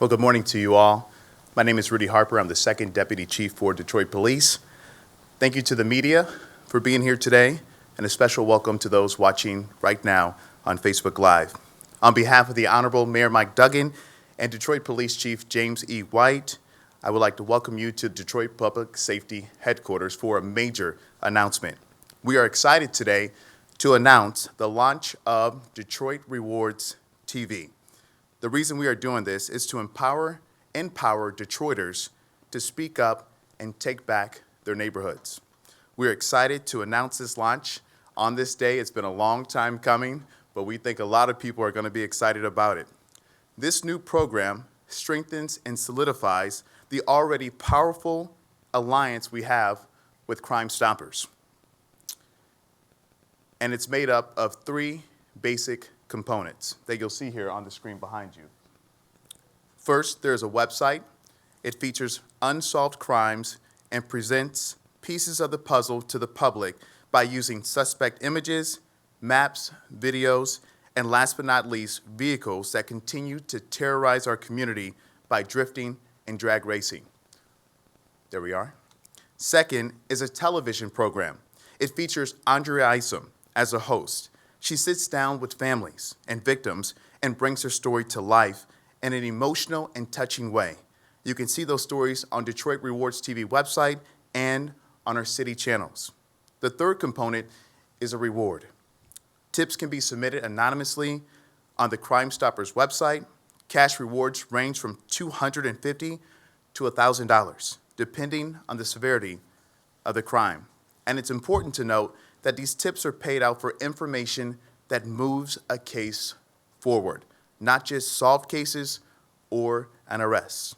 Well, good morning to you all. My name is Rudy Harper. I'm the second Deputy Chief for Detroit Police. Thank you to the media for being here today, and a special welcome to those watching right now on Facebook Live. On behalf of the Honorable Mayor Mike Duggan and Detroit Police Chief James E. White, I would like to welcome you to Detroit Public Safety Headquarters for a major announcement. We are excited today to announce the launch of Detroit Rewards TV. The reason we are doing this is to empower Detroiters to speak up and take back their neighborhoods. We're excited to announce this launch on this day. It's been a long time coming, but we think a lot of people are going to be excited about it. This new program strengthens and solidifies the already powerful alliance we have with Crime Stoppers. And it's made up of three basic components that you'll see here on the screen behind you. First, there's a website. It features unsolved crimes and presents pieces of the puzzle to the public by using suspect images, maps, videos, and last but not least, vehicles that continue to terrorize our community by drifting and drag racing. There we are. Second is a television program. It features Andrea Isom as a host. She sits down with families and victims and brings her story to life in an emotional and touching way. You can see those stories on Detroit Rewards TV website and on our city channels. The third component is a reward. Tips can be submitted anonymously on the Crime Stoppers website. Cash rewards range from $250 to $1,000, depending on the severity of the crime. And it's important to note that these tips are paid out for information that moves a case forward, not just solved cases or an arrest.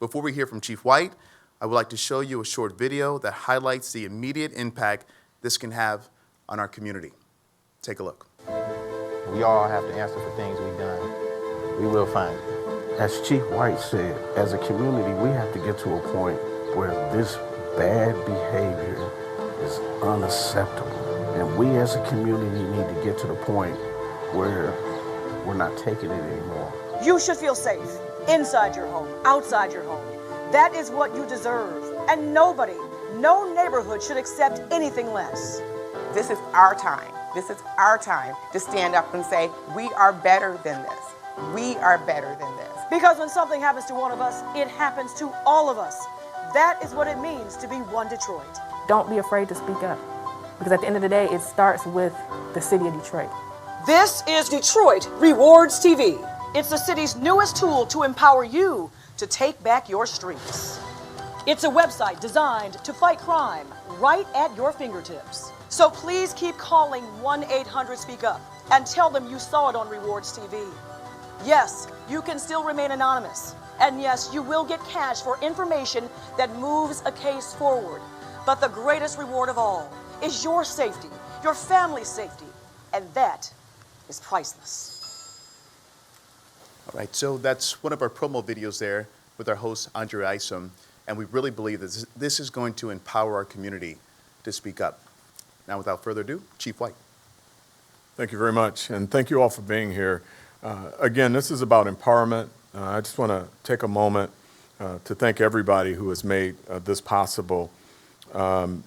Before we hear from Chief White, I would like to show you a short video that highlights the immediate impact this can have on our community. Take a look. We all have to answer for things we've done. We will find it. As Chief White said, as a community, we have to get to a point where this bad behavior is unacceptable. And we as a community need to get to the point where we're not taking it anymore. You should feel safe inside your home, outside your home. That is what you deserve. And nobody, no neighborhood should accept anything less. This is our time. This is our time to stand up and say, we are better than this. We are better than this. Because when something happens to one of us, it happens to all of us. That is what it means to be one Detroit. Don't be afraid to speak up, because at the end of the day, it starts with the city of Detroit. This is Detroit Rewards TV. It's the city's newest tool to empower you to take back your streets. It's a website designed to fight crime right at your fingertips. So please keep calling 1-800-SPEAK-UP and tell them you saw it on Rewards TV. Yes, you can still remain anonymous. And yes, you will get cash for information that moves a case forward. But the greatest reward of all is your safety, your family's safety, and that is priceless. All right, so that's one of our promo videos there with our host, Andrea Isom, and we really believe that this is going to empower our community to speak up. Now, without further ado, Chief White. Thank you very much, and thank you all for being here. Again, this is about empowerment. I just want to take a moment to thank everybody who has made this possible. Dan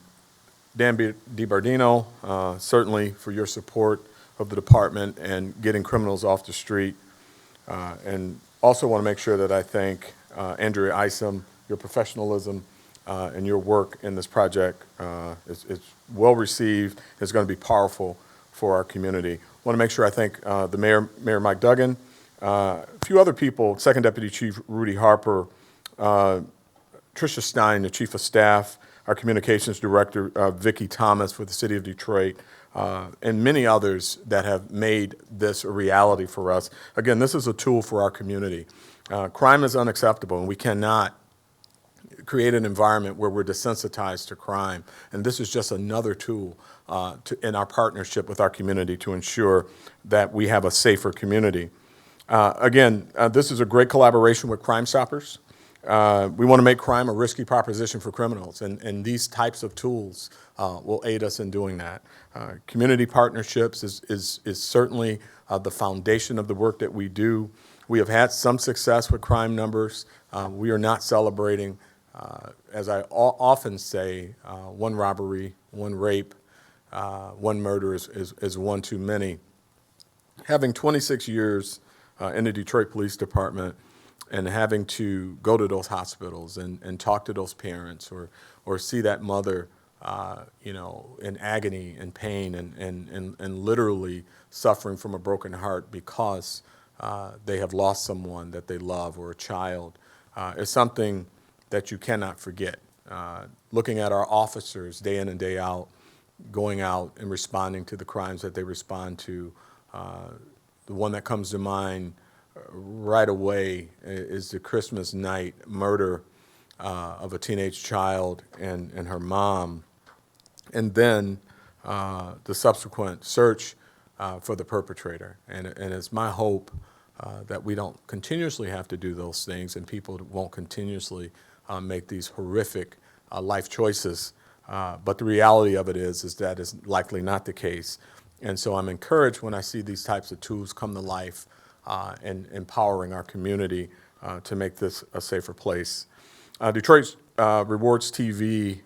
DiBardino, certainly for your support of the department and getting criminals off the street. And also want to make sure that I thank Andrea Isom, your professionalism and your work in this project. It's well received. It's going to be powerful for our community. I want to make sure I thank the Mayor Mike Duggan, a few other people, Second Deputy Chief Rudy Harper, Tricia Stein, the Chief of Staff, our Communications Director, Vicki Thomas for the City of Detroit, and many others that have made this a reality for us. Again, this is a tool for our community. Crime is unacceptable, and we cannot create an environment where we're desensitized to crime. And this is just another tool in our partnership with our community to ensure that we have a safer community. Again, this is a great collaboration with Crime Stoppers. We want to make crime a risky proposition for criminals, and these types of tools will aid us in doing that. Community partnerships is certainly the foundation of the work that we do. We have had some success with crime numbers. We are not celebrating, as I often say, one robbery, one rape, one murder is one too many. Having 26 years in the Detroit Police Department and having to go to those hospitals and talk to those parents or see that mother, in agony and pain and literally suffering from a broken heart because they have lost someone that they love or a child is something that you cannot forget. Looking at our officers day in and day out, going out and responding to the crimes that they respond to, the one that comes to mind right away is the Christmas night murder of a teenage child and her mom, and then the subsequent search for the perpetrator. And it's my hope that we don't continuously have to do those things and people won't continuously make these horrific life choices. But the reality of it is that is likely not the case. And so I'm encouraged when I see these types of tools come to life and empowering our community to make this a safer place. Detroit Rewards TV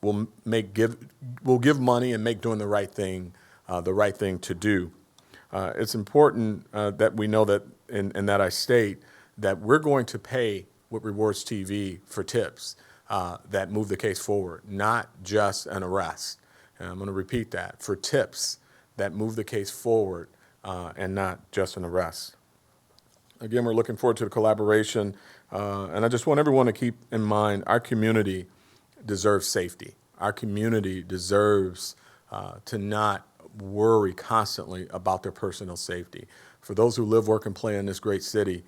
will give money and make doing the right thing to do. It's important that we know that, and that I state, that we're going to pay with Rewards TV for tips that move the case forward, not just an arrest. And I'm going to repeat that, for tips that move the case forward and not just an arrest. Again, we're looking forward to the collaboration, and I just want everyone to keep in mind our community deserves safety. Our community deserves to not worry constantly about their personal safety. For those who live, work, and play in this great city,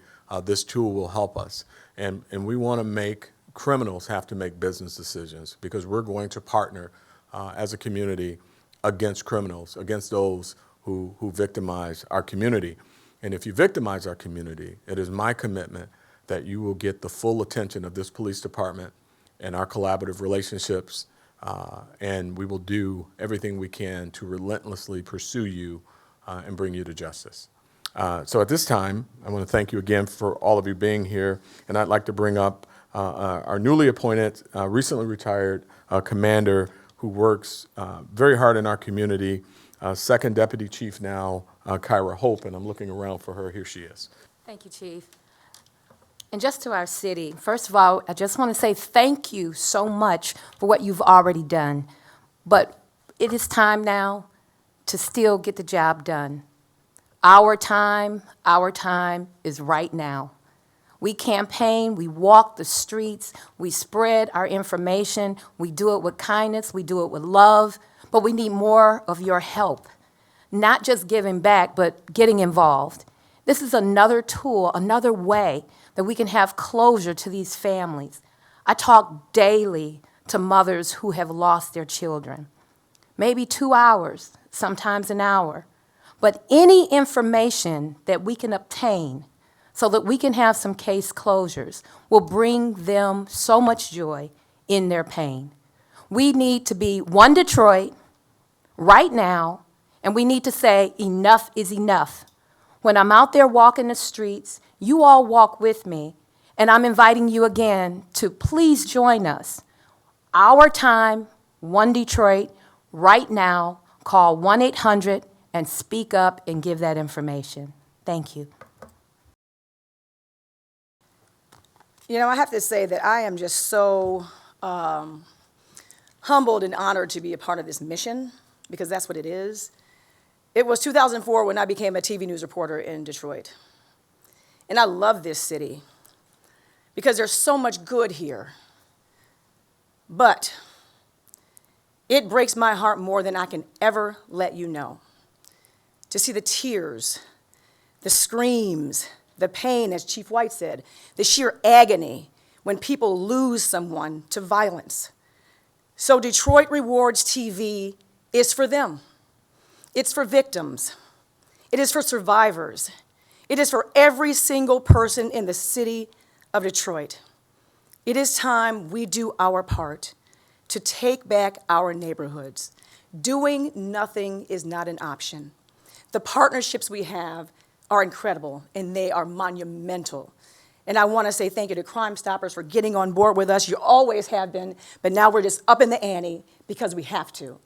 this tool will help us. And we want to make criminals have to make business decisions because we're going to partner as a community against criminals, against those who victimize our community. And if you victimize our community, it is my commitment that you will get the full attention of this police department and our collaborative relationships, and we will do everything we can to relentlessly pursue you and bring you to justice. So at this time, I want to thank you again for all of you being here, and I'd like to bring up our newly appointed, recently retired commander who works very hard in our community, Second Deputy Chief now, Kyra Hope, and I'm looking around for her. Here she is. Thank you, Chief. And just to our city, first of all, I just want to say thank you so much for what you've already done. But it is time now to still get the job done. Our time is right now. We campaign, we walk the streets, we spread our information, we do it with kindness, we do it with love, but we need more of your help. Not just giving back, but getting involved. This is another tool, another way that we can have closure to these families. I talk daily to mothers who have lost their children. Maybe 2 hours, sometimes an hour. But any information that we can obtain so that we can have some case closures will bring them so much joy in their pain. We need to be one Detroit right now, and we need to say enough is enough. When I'm out there walking the streets, you all walk with me, and I'm inviting you again to please join us. Our time, One Detroit, right now. Call 1-800 and speak up and give that information. Thank you. You know, I have to say that I am just so humbled and honored to be a part of this mission, because that's what it is. It was 2004 when I became a TV news reporter in Detroit. And I love this city because there's so much good here. But it breaks my heart more than I can ever let you know to see the tears, the screams, the pain, as Chief White said, the sheer agony when people lose someone to violence. So Detroit Rewards TV is for them. It's for victims. It is for survivors. It is for every single person in the city of Detroit. It is time we do our part to take back our neighborhoods. Doing nothing is not an option. The partnerships we have are incredible and they are monumental. And I want to say thank you to Crime Stoppers for getting on board with us. You always have been, but now we're just up in the ante because we have to.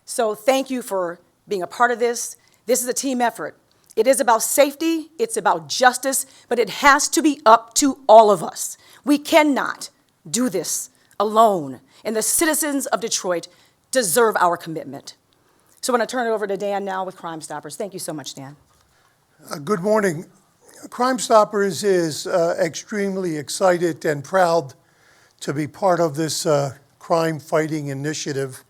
So thank you for being a part of this. This is a team effort. It is about safety, it's about justice, but it has to be up to all of us. We cannot do this alone, and the citizens of Detroit deserve our commitment. So I'm going to turn it over to Dan now with Crime Stoppers. Thank you so much, Dan. Good morning. Crime Stoppers is extremely excited and proud to be part of this crime fighting initiative.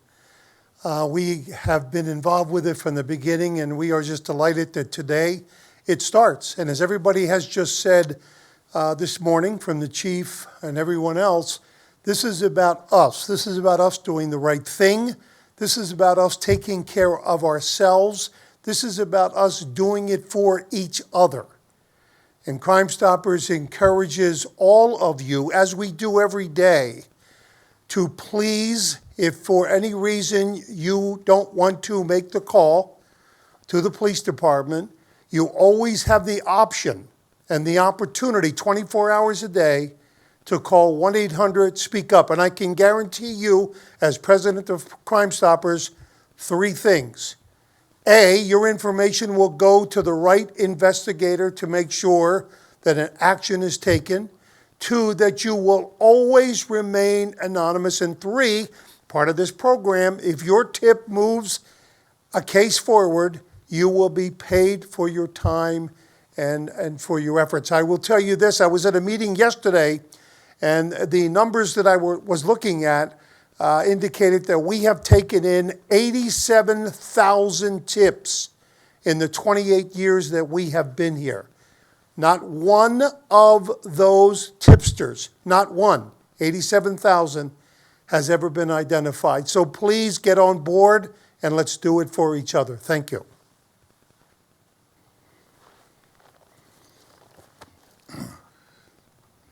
We have been involved with it from the beginning, and we are just delighted that today it starts. And as everybody has just said this morning from the chief and everyone else, this is about us. This is about us doing the right thing. This is about us taking care of ourselves. This is about us doing it for each other. And Crime Stoppers encourages all of you, as we do every day, to please, if for any reason you don't want to make the call to the police department, you always have the option and the opportunity 24 hours a day to call 1-800-SPEAK-UP. And I can guarantee you, as president of Crime Stoppers, 3 things. A, your information will go to the right investigator to make sure that an action is taken. 2, that you will always remain anonymous. And 3, part of this program, if your tip moves a case forward, you will be paid for your time and for your efforts. I will tell you this, I was at a meeting yesterday, and the numbers that I was looking at indicated that we have taken in 87,000 tips in the 28 years that we have been here. Not one of those tipsters, not one, 87,000, has ever been identified. So please get on board and let's do it for each other. Thank you.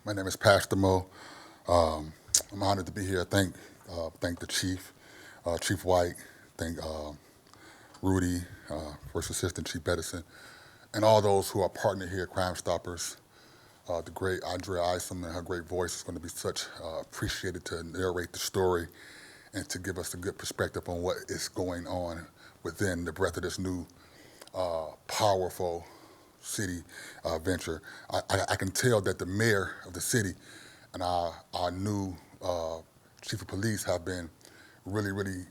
My name is Pastor Mo. I'm honored to be here. Thank the chief, Chief White. Thank Rudy, First Assistant Chief Edison, and all those who are partnered here at Crime Stoppers. The great Andrea Isom and her great voice is going to be such appreciated to narrate the story and to give us a good perspective on what is going on within the breadth of this new powerful city venture. I can tell that the mayor of the city and our new chief of police have been really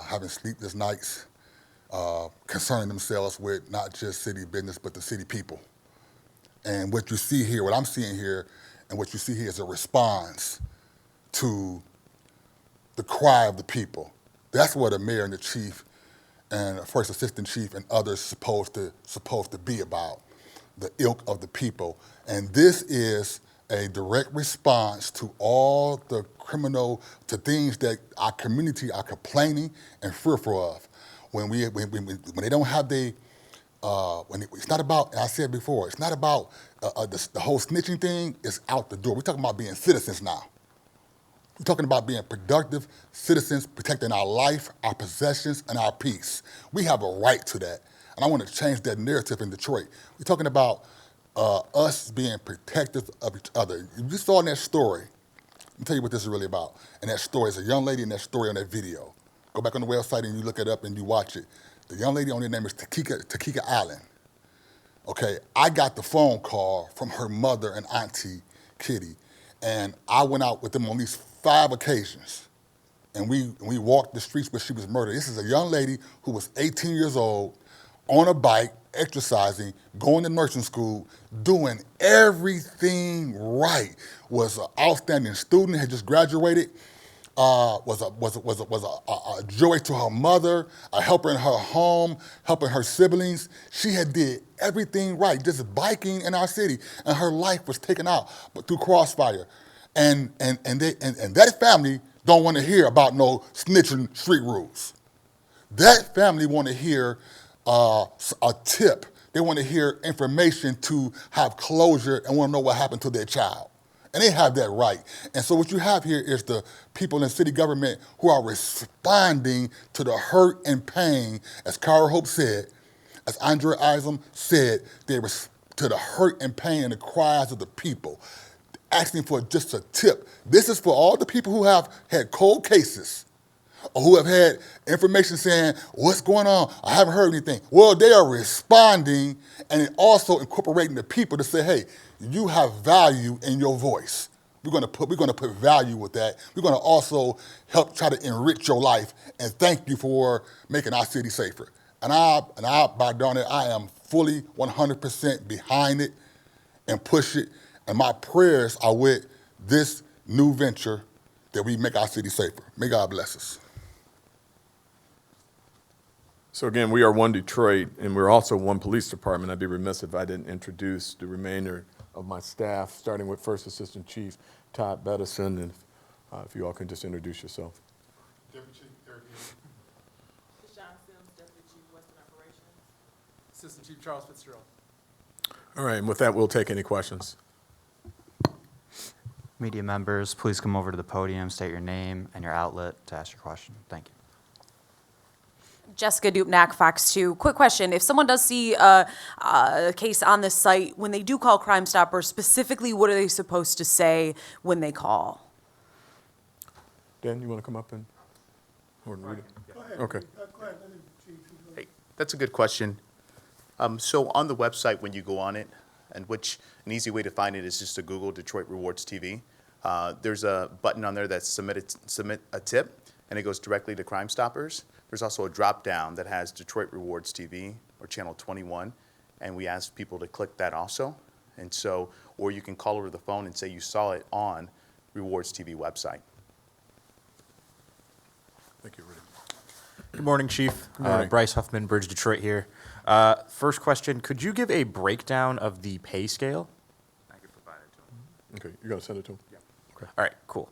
having sleepless nights concerning themselves with not just city business, but the city people. And what you see here, what I'm seeing here, and what you see here is a response to the cry of the people. That's what a mayor and the chief and a first assistant chief and others supposed to be about, the ilk of the people. And this is a direct response to all the to things that our community are complaining and fearful of. When they don't have it's not about, and I said before, it's not about the whole snitching thing is out the door. We're talking about being citizens now. We're talking about being productive citizens, protecting our life, our possessions, and our peace. We have a right to that. And I want to change that narrative in Detroit. We're talking about us being protective of each other. You saw in that story, let me tell you what this is really about. And that story is a young lady in that story on that video. Go back on the website and you look it up and you watch it. The young lady on her name is Takika Allen. Okay, I got the phone call from her mother and auntie, Kitty, and I went out with them on at least 5 occasions. And we walked the streets where she was murdered. This is a young lady who was 18 years old, on a bike, exercising, going to nursing school, doing everything right. Was an outstanding student, had just graduated, was a joy to her mother, a helper in her home, helping her siblings. She had did everything right, just biking in our city, and her life was taken out but through crossfire. And that family don't want to hear about no snitching street rules. That family want to hear a tip. They want to hear information to have closure and want to know what happened to their child. And they have that right. And so what you have here is the people in city government who are responding to the hurt and pain, as Cara Hope said, as Andrea Isom said, they're to the hurt and pain and the cries of the people, asking for just a tip. This is for all the people who have had cold cases or who have had information saying, what's going on? I haven't heard anything. Well, they are responding and also incorporating the people to say, hey, you have value in your voice. We're gonna put value with that. We're gonna also help try to enrich your life and thank you for making our city safer. And by darn it, I am fully 100% behind it and push it. And my prayers are with this new venture that we make our city safer. May God bless us. So again, we are One Detroit, and we're also one police department. I'd be remiss if I didn't introduce the remainder of my staff, starting with First Assistant Chief Todd Bettison, and if you all can just introduce yourself. Deputy Chief Eric Hill. Deshaun Sims, Deputy Chief Western Operations. Assistant Chief Charles Fitzgerald. All right, and with that, we'll take any questions. Media members, please come over to the podium, state your name and your outlet to ask your question. Thank you. Jessica Dupnack, Fox 2. Quick question. If someone does see a case on this site, when they do call Crime Stoppers, specifically what are they supposed to say when they call? Dan, you want to come up and or read it? Go ahead. Okay. Go ahead. Let him, Chief. Hey, that's a good question. So on the website, when you go on it, and which an easy way to find it is just to Google Detroit Rewards TV. There's a button on there that's submit a tip, and it goes directly to Crime Stoppers. There's also a drop down that has Detroit Rewards TV or channel 21, and we ask people to click that also. And so, or you can call over the phone and say you saw it on Rewards TV website. Thank you, Rudy. Good morning, Chief. Good morning. Bryce Huffman, Bridge Detroit here. First question, could you give a breakdown of the pay scale? I could provide it to him. Okay, you're going to send it to him? Yeah. Okay. All right, cool.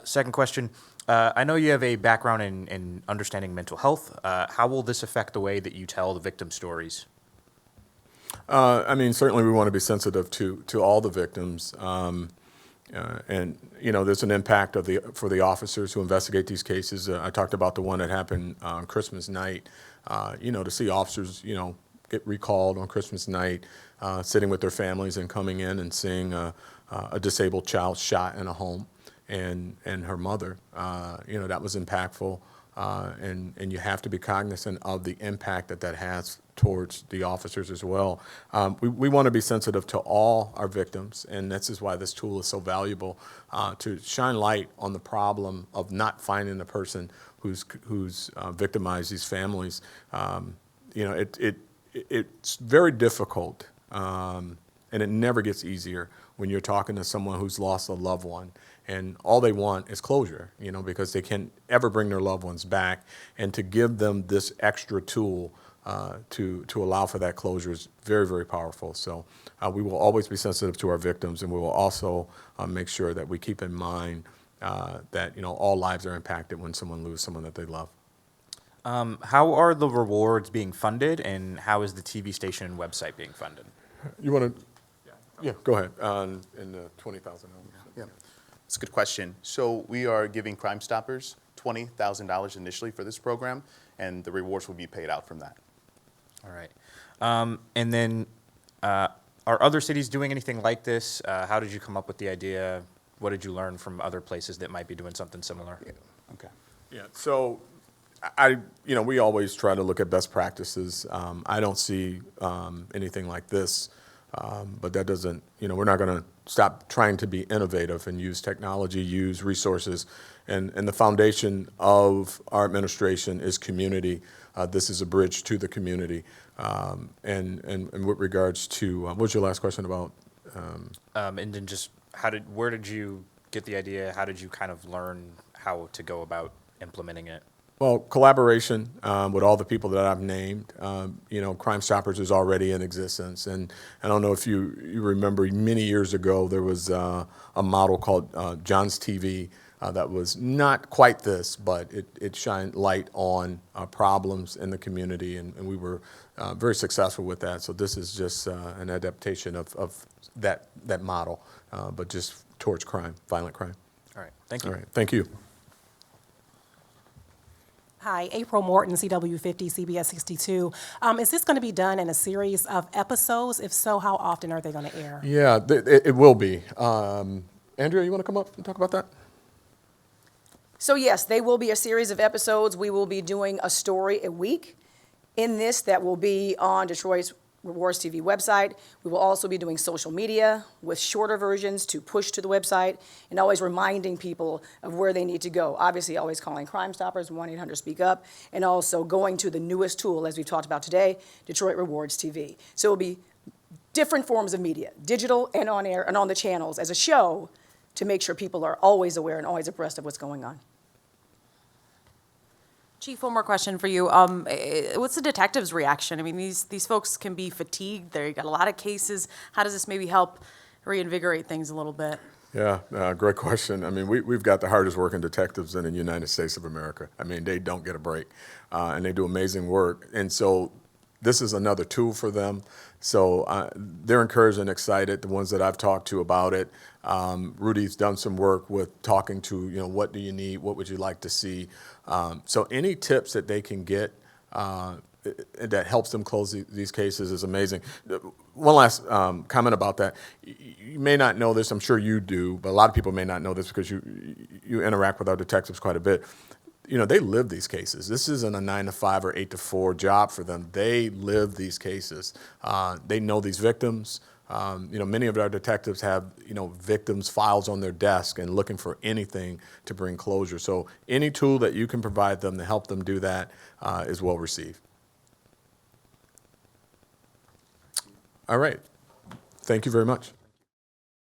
Second question, I know you have a background in understanding mental health. How will this affect the way that you tell the victim stories? I mean, certainly we want to be sensitive to all the victims. And, you know, there's an impact for the officers who investigate these cases. I talked about the one that happened on Christmas night. You know, to see officers, you know, get recalled on Christmas night, sitting with their families and coming in and seeing a disabled child shot in a home and her mother, you know, that was impactful. And you have to be cognizant of the impact that has towards the officers as well. We want to be sensitive to all our victims, and this is why this tool is so valuable, to shine light on the problem of not finding the person who's victimized these families. You know, it's very difficult, and it never gets easier when you're talking to someone who's lost a loved one. And all they want is closure, you know, because they can't ever bring their loved ones back. And to give them this extra tool to allow for that closure is very, very powerful. So we will always be sensitive to our victims, and we will also make sure that we keep in mind that, you know, all lives are impacted when someone loses someone that they love. How are the rewards being funded, and how is the TV station and website being funded? You want to? Yeah, go ahead. In the $20,000. Yeah. That's a good question. So we are giving Crime Stoppers $20,000 initially for this program, and the rewards will be paid out from that. All right. And then are other cities doing anything like this? How did you come up with the idea? What did you learn from other places that might be doing something similar? Yeah. Okay. Yeah, so you know, we always try to look at best practices. I don't see anything like this, but that doesn't, you know, we're not going to stop trying to be innovative and use technology, use resources. And the foundation of our administration is community. This is a bridge to the community. And with regards to, what was your last question about? And then just where did you get the idea? How did you kind of learn how to go about implementing it? Well, collaboration with all the people that I've named. You know, Crime Stoppers is already in existence. And I don't know if you remember, many years ago, there was a model called John's TV that was not quite this, but it shined light on problems in the community, and we were very successful with that. So this is just an adaptation of that model, but just towards crime, violent crime. All right, thank you. All right, thank you. Hi, April Morton, CW50, CBS 62. Is this going to be done in a series of episodes? If so, how often are they going to air? Yeah, it will be. Andrea, you want to come up and talk about that? So yes, they will be a series of episodes. We will be doing a story a week in this that will be on Detroit's Rewards TV website. We will also be doing social media with shorter versions to push to the website and always reminding people of where they need to go. Obviously, always calling Crime Stoppers, 1-800-SPEAK-UP, and also going to the newest tool, as we've talked about today, Detroit Rewards TV. So it will be different forms of media, digital and on air and on the channels as a show to make sure people are always aware and always abreast of what's going on. Chief, one more question for you. What's the detective's reaction? I mean, these folks can be fatigued. They got a lot of cases. How does this maybe help reinvigorate things a little bit? Yeah, great question. I mean, we've got the hardest working detectives in the United States of America. I mean, they don't get a break, and they do amazing work. And so this is another tool for them. So they're encouraged and excited, the ones that I've talked to about it. Rudy's done some work with talking to, what do you need? What would you like to see? So any tips that they can get that helps them close these cases is amazing. One last comment about that. You may not know this, I'm sure you do, but a lot of people may not know this because you interact with our detectives quite a bit. They live these cases. This isn't a 9-to-5 or 8-to-4 job for them. They live these cases. They know these victims. Many of our detectives have, victims' files on their desk and looking for anything to bring closure. So any tool that you can provide them to help them do that is well received. All right. Thank you very much.